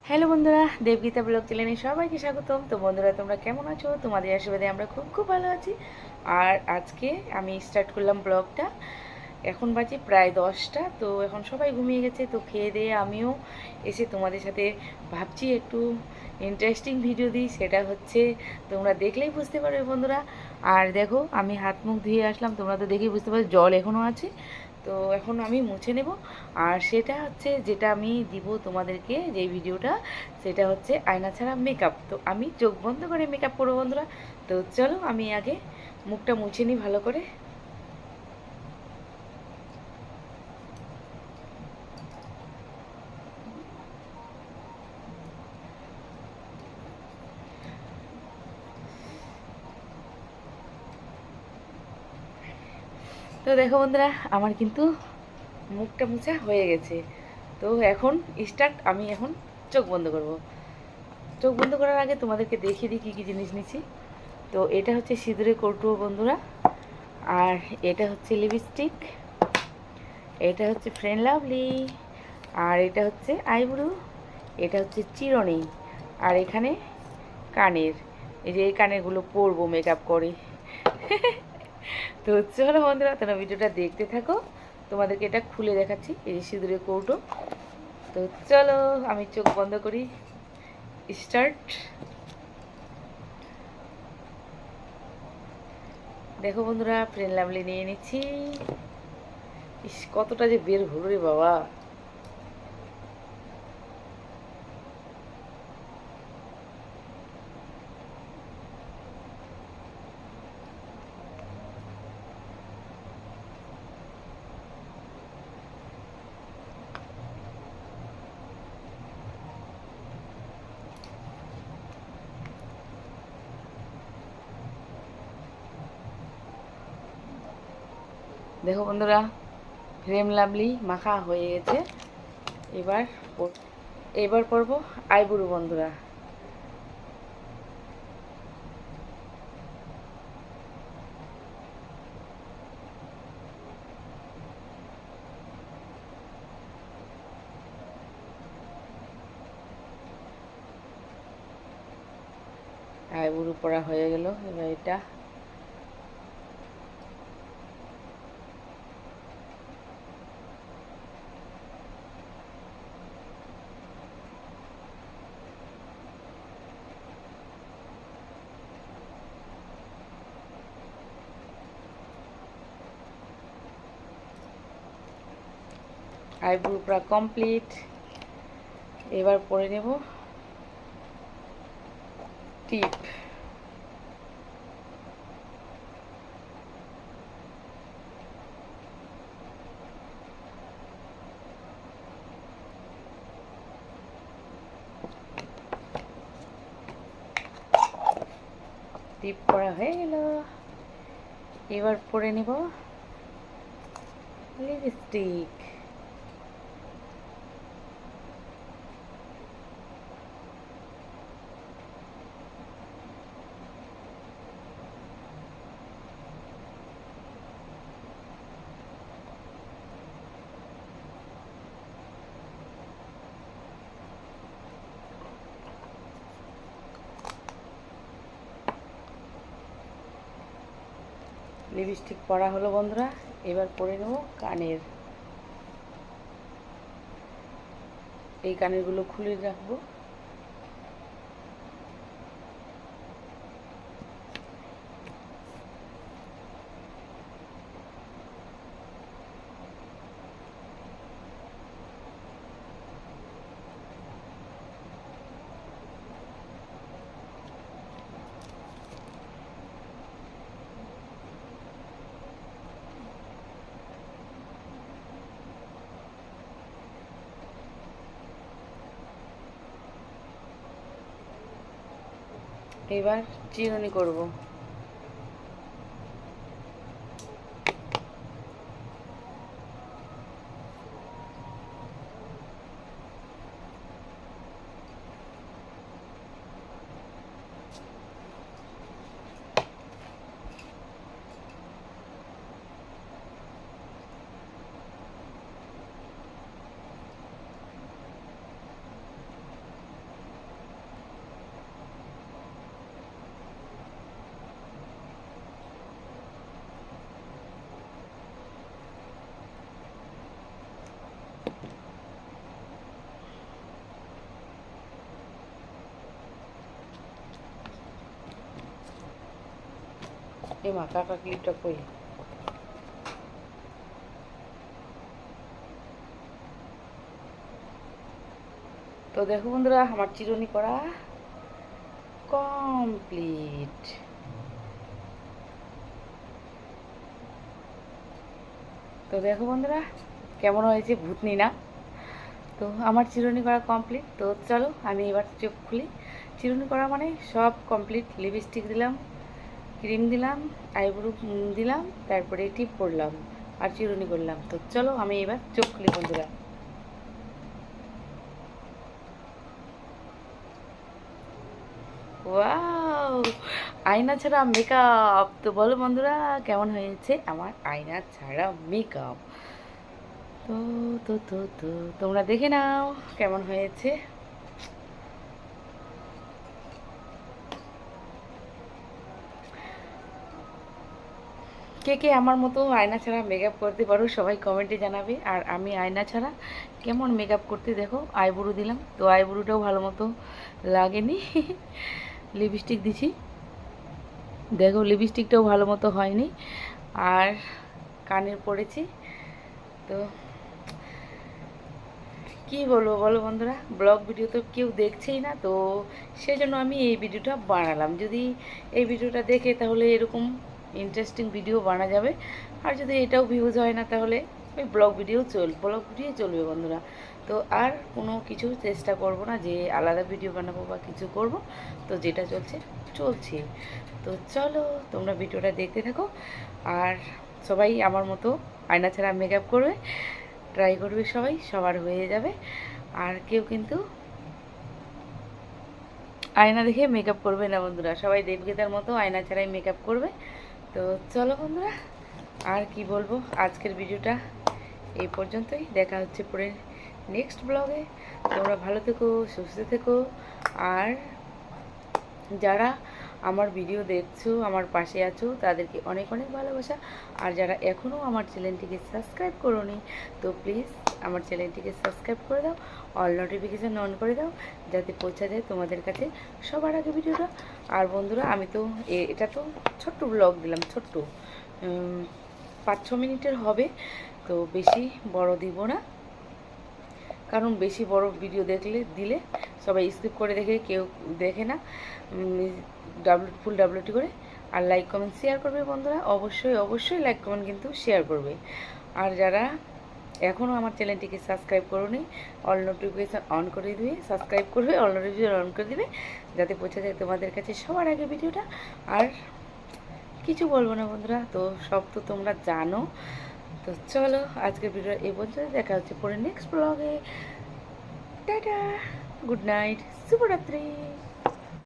Hello বন্ধুরা, দেবগীতা blog চ্যানেলে সবাইকে স্বাগতম। তো বন্ধুরা, তোমরা কেমন আছো? তোমাদের আশীর্বাদে আমরা খুব খুব ভালো আছি। আর আজকে আমি স্টার্ট করলাম ব্লগটা। এখন বাজে প্রায় 10টা। তো এখন সবাই ঘুমিয়ে গেছে। তো খেয়ে দিয়ে আমিও এসে তোমাদের সাথে ভাবছি একটু ইন্টারেস্টিং ভিডিও দিই। সেটা হচ্ছে তোমরা দেখলেই বুঝতে পারবে বন্ধুরা। আর দেখো, আমি হাত মুখ ধুয়ে আসলাম, তোমরা তো দেখেই বুঝতে পারো জল এখনও আছে। তো এখন আমি মুছে নেব। আর সেটা হচ্ছে যেটা আমি দিব তোমাদেরকে, যেই ভিডিওটা, সেটা হচ্ছে আয়না ছাড়া মেকআপ। তো আমি চোখ বন্ধ করে মেকআপ করবো বন্ধুরা। তো চলো আমি আগে মুখটা মুছে নিই ভালো করে। তো দেখো বন্ধুরা, আমার কিন্তু মুখটা মুছা হয়ে গেছে। তো এখন স্টার্ট। আমি এখন চোখ বন্ধ করব। চোখ বন্ধ করার আগে তোমাদেরকে দেখিয়ে দিই কী কী জিনিস নিচ্ছি। তো এটা হচ্ছে সিঁদুরের কৌটো বন্ধুরা। আর এটা হচ্ছে লিপস্টিক। এটা হচ্ছে ফ্রেন্ড লাভলি। আর এটা হচ্ছে আইব্রু। এটা হচ্ছে চিরুনি। আর এখানে কানের, এই যে এই কানেরগুলো পরবো মেকআপ করে। তো চলো বন্ধুরা, তোমরা ভিডিওটা দেখতে থাকো। তোমাদেরকে এটা খুলে দেখাচ্ছি, এই যে সিঁদুরের কৌটো। তো চলো আমি চোখ বন্ধ করি। স্টার্ট। দেখো বন্ধুরা, ফ্রেন্ড লাভলি নিয়ে নিচ্ছি। ইস, কতটা যে বের হলো রে বাবা। দেখো বন্ধুরা, ফ্রেম লাভলি মাখা হয়ে গেছে। এবার এবার পরব আইব্রু বন্ধুরা। আইব্রু পরা হয়ে গেল। এবার এটা আইব্রু পুরা কমপ্লিট। এবার পরে নেব টিপ। টিপ পরা হয়ে গেল। এবার পরে নেব লিপস্টিক। লিপস্টিক পরা হলো বন্ধুরা। এবার পরে নেব কানের। এই কানেরগুলো খুলে রাখবো। এবার চিরুনি করব। মা কাকা ক্লিপটা কই? তো দেখো বন্ধুরা, আমার চিরুনি করা কমপ্লিট। তো দেখো বন্ধুরা কেমন হয়েছে, ভূতনি না? তো আমার চিরুনি করা কমপ্লিট। তো চলো আমি এবার চোখ খুলি। চিরুনি করা মানে সব কমপ্লিট। লিপস্টিক দিলাম, ক্রিম দিলাম, আইব্রো দিলাম, তারপরে টিপ পরলাম আর চিরুনি করলাম। তো চলো আমি এবার চোখ খুলি বন্ধুরা। ওয়াও, আয়না ছাড়া মেকআপ। তো বলো বন্ধুরা কেমন হয়েছে আমার আয়না ছাড়া মেকআপ? তো তো তো তো তোমরা দেখে নাও কেমন হয়েছে। কে কে আমার মতো আয়না ছাড়া মেকআপ করতে পারো সবাই কমেন্টে জানাবে। আর আমি আয়না ছাড়া কেমন মেকআপ করতে, দেখো আইব্রো দিলাম, তো আইব্রোটাও ভালো মতো লাগেনি। লিপস্টিক দিছি, দেখো লিপস্টিকটাও ভালো মতো হয়নি। আর কানের পড়েছি। তো কি বলবো বলো বন্ধুরা, ব্লগ ভিডিও তো কেউ দেখছেই না, তো সেজন্য আমি এই ভিডিওটা বানালাম। যদি এই ভিডিওটা দেখে তাহলে এরকম ইন্টারেস্টিং ভিডিও বানা যাবে। আর যদি এটাও ভিউজ হয় না তাহলে ওই ব্লগ ভিডিও চলবে বন্ধুরা। তো আর কোনো কিছু চেষ্টা করব না যে আলাদা ভিডিও বানাবো বা কিছু করব। তো যেটা চলছে। তো চলো তোমরা ভিডিওটা দেখতে থাকো। আর সবাই আমার মতো আয়না ছাড়া মেকআপ করবে, ট্রাই করবে, সবাই সবার হয়ে যাবে। আর কেউ কিন্তু আয়না দেখে মেকআপ করবে না বন্ধুরা, সবাই দেবগীতার মতো আয়না ছাড়াই মেকআপ করবে। তো চলো বন্ধুরা, আর কি বলবো, আজকের ভিডিওটা এই পর্যন্তই। দেখা হচ্ছে পরে নেক্সট ব্লগে। তোমরা ভালো থেকো, সুস্থ থেকো। আর যারা আমার ভিডিও দেখছো, আমার পাশে আছো, তাদেরকে অনেক অনেক ভালোবাসা। আর যারা এখনও আমার চ্যানেলটিকে সাবস্ক্রাইব করোনি, তো প্লিজ আমার চ্যানেলটিকে সাবস্ক্রাইব করে দাও, অল নোটিফিকেশান অন করে দাও, যাতে পৌঁছা যায় তোমাদের কাছে সবার আগে ভিডিওটা। আর বন্ধুরা আমি তো এটা তো ছোট্ট ব্লগ দিলাম, ছোট্ট 5-6 মিনিটের হবে, তো বেশি বড় দিব না। কারণ বেশি বড় ভিডিও দিলে সবাই স্কিপ করে দেখে, কেউ দেখে না। ফুল ডাব্লিউটি করে। আর লাইক কমেন্ট শেয়ার করবে বন্ধুরা, অবশ্যই লাইক কমেন্ট কিন্তু শেয়ার করবে। আর যারা এখনও আমার চ্যানেলটিকে সাবস্ক্রাইব করোনি, অল নোটিফিকেশান অন করে দিবে, সাবস্ক্রাইব করবে, অল নোটিফিকেশান অন করে দিবে, যাতে পৌঁছে যায় তোমাদের কাছে সবার আগে ভিডিওটা। আর কিছু বলবো না বন্ধুরা, তো সব তো তোমরা জানো। তো চলো আজকের ভিডিও এই পর্যন্ত, দেখা হচ্ছে পরে নেক্সট ব্লগে। টাটা, গুড নাইট, শুভরাত্রি।